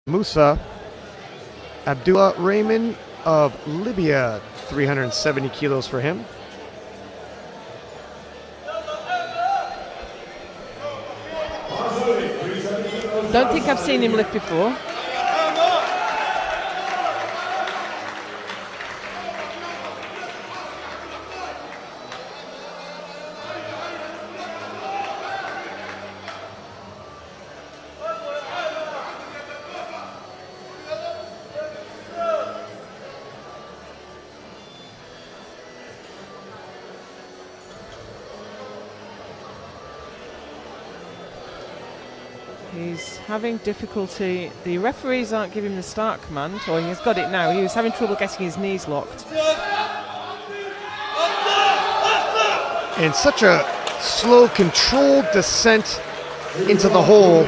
Musa, Abdulrahman of Libya, 370 kilos for him. Don't think I've seen him lift before. He's having difficulty. The referees aren't giving him the start command, or he's got it now. He was having trouble getting his knees locked. And such a slow, controlled descent into the hole.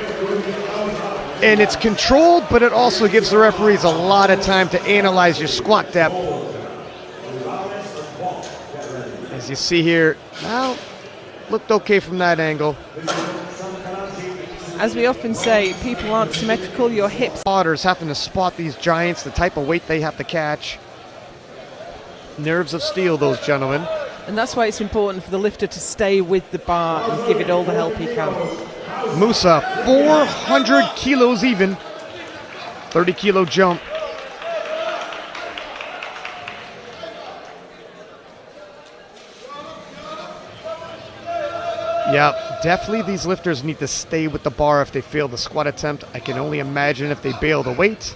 And it's controlled, but it also gives the referees a lot of time to analyze your squat depth. As you see here, well, looked okay from that angle. As we often say, people aren't symmetrical. Your hips. Spotters having to spot these giants, the type of weight they have to catch. Nerves of steel, those gentlemen. And that's why it's important for the lifter to stay with the bar and give it all the help he can. Musa, 400 kilos even. 30 kilo jump. Yeah, definitely these lifters need to stay with the bar if they fail the squat attempt. I can only imagine if they bail the weight,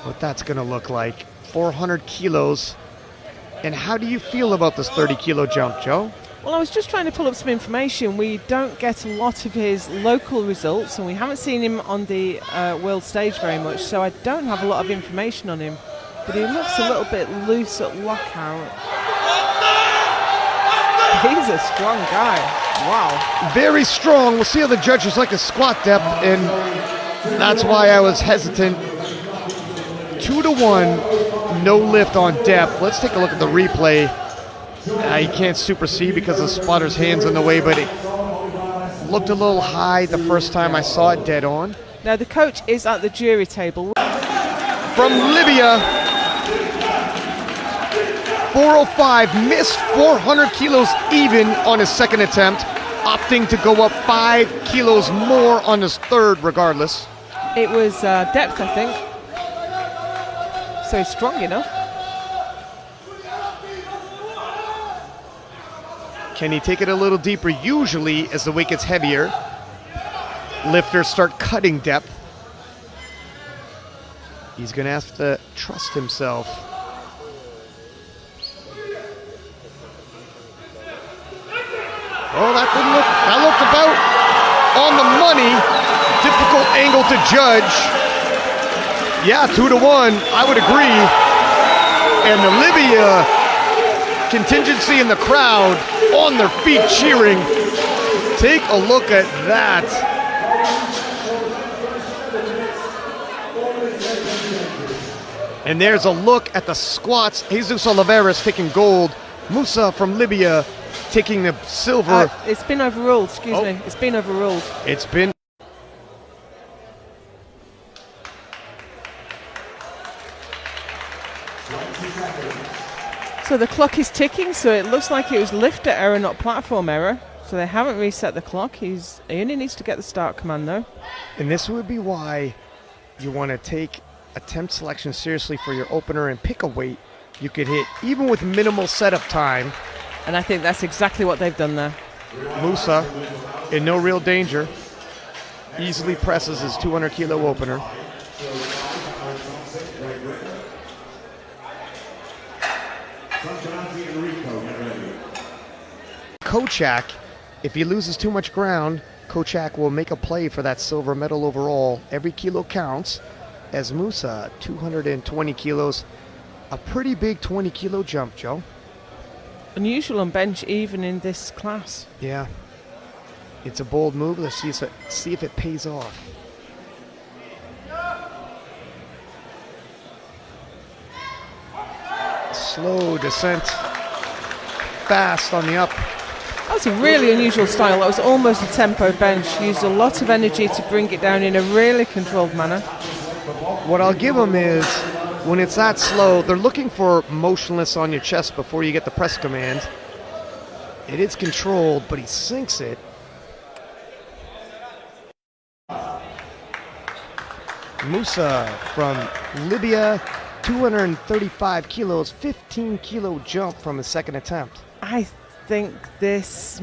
what that's going to look like. 400 kilos. And how do you feel about this 30 kilo jump, Joe? Well, I was just trying to pull up some information. We don't get a lot of his local results, and we haven't seen him on the world stage very much, so I don't have a lot of information on him. But he looks a little bit loose at lockout. He's a strong guy. Wow. Very strong. We'll see how the judges like his squat depth, and that's why I was hesitant. 2-1, no lift on depth. Let's take a look at the replay. You can't supersede because the spotter's hand's in the way, but it looked a little high the first time I saw it dead on. Now the coach is at the jury table. From Libya, 405, missed 400 kilos even on his second attempt, opting to go up 5 kilos more on his third regardless. It was depth, I think. So he's strong enough. Can he take it a little deeper? Usually, as the weight gets heavier, lifters start cutting depth. He's going to have to trust himself. Oh, that looked about on the money. Difficult angle to judge. Yeah, 2-1, I would agree. And the Libya contingency in the crowd on their feet cheering. Take a look at that. And there's a look at the squats. Jesus Oliveras taking gold. Musa from Libya taking the silver. It's been overruled, excuse me. It's been overruled. It's been. So the clock is ticking, so it looks like it was lifter error, not platform error. So they haven't reset the clock. He only needs to get the start command though. And this would be why you want to take attempt selection seriously for your opener and pick a weight you could hit even with minimal setup time. And I think that's exactly what they've done there. Musa in no real danger. Easily presses his 200 kilo opener. Kochak, if he loses too much ground, Kochak will make a play for that silver medal overall. Every kilo counts, as Musa, 220 kilos, a pretty big 20 kilo jump, Joe. Unusual on bench even in this class. Yeah, it's a bold move. Let's see if it pays off. Slow descent, fast on the up. That was a really unusual style. That was almost a tempo bench. Used a lot of energy to bring it down in a really controlled manner. What I'll give him is, when it's that slow, they're looking for motionless on your chest before you get the press command. It is controlled, but he sinks it. Musa from Libya, 235 kilos, 15 kilo jump from his second attempt. I think this,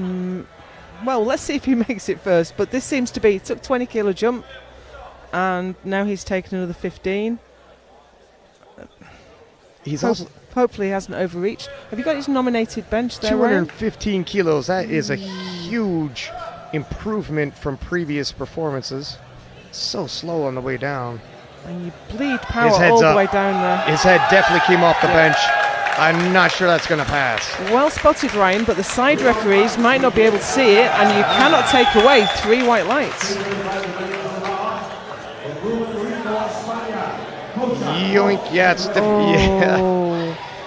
well, let's see if he makes it first, but this seems to be, took 20 kilo jump, and now he's taken another 15. He's also hopefully he hasn't overreached. Have you got his nominated bench there, 215 kilos. That is a huge improvement from previous performances. So slow on the way down. And you bleed power all the way down there. His head definitely came off the bench. I'm not sure that's going to pass. Well spotted, Ryan, but the side referees might not be able to see it, and you cannot take away 3 white lights. Yoink. Yeah, it's yeah.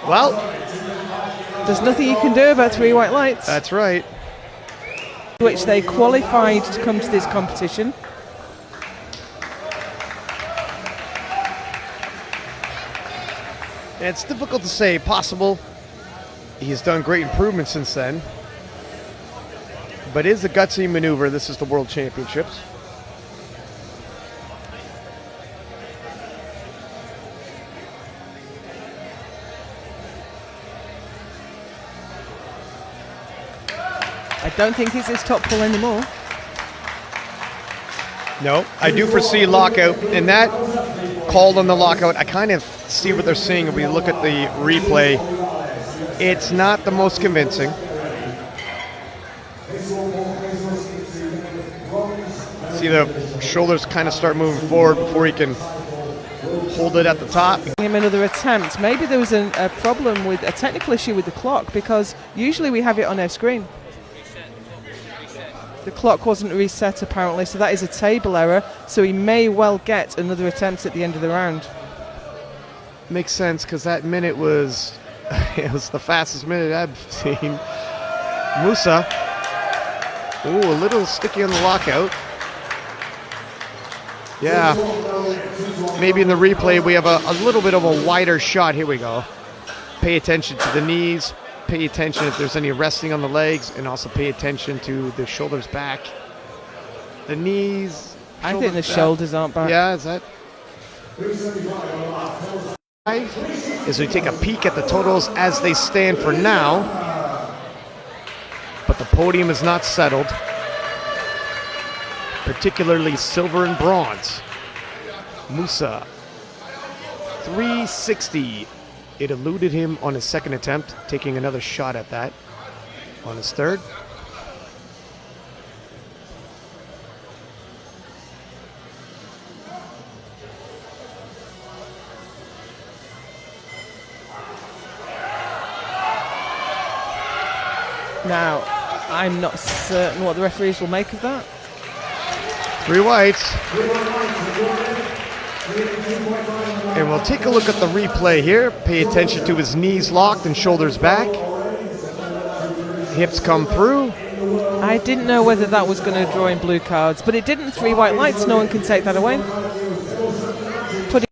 Well, there's nothing you can do about 3 white lights. That's right. Which they qualified to come to this competition. It's difficult to say. Possible. He's done great improvements since then. But it is a gutsy maneuver. This is the World Championships. I don't think it's his top pull anymore. No, I do foresee lockout, and that called on the lockout. I kind of see what they're seeing if we look at the replay. It's not the most convincing. See the shoulders kind of start moving forward before he can hold it at the top. Him another attempt. Maybe there was a problem with a technical issue with the clock, because usually we have it on our screen. The clock wasn't reset apparently, so that is a table error. So he may well get another attempt at the end of the round. Makes sense, because that minute was it was the fastest minute I've seen. Musa, a little sticky on the lockout. Yeah, maybe in the replay we have a little bit of a wider shot. Here we go. Pay attention to the knees. Pay attention if there's any resting on the legs, and also pay attention to the shoulders back. The knees. I think the shoulders aren't back. Yeah, is that? As we take a peek at the totals as they stand for now. But the podium is not settled, particularly silver and bronze. Musa, 360. It eluded him on his second attempt, taking another shot at that on his third. Now, I'm not certain what the referees will make of that. 3 whites. And we'll take a look at the replay here. Pay attention to his knees locked and shoulders back. Hips come through. I didn't know whether that was going to draw in blue cards, but it didn't. 3 white lights, no one can take that away.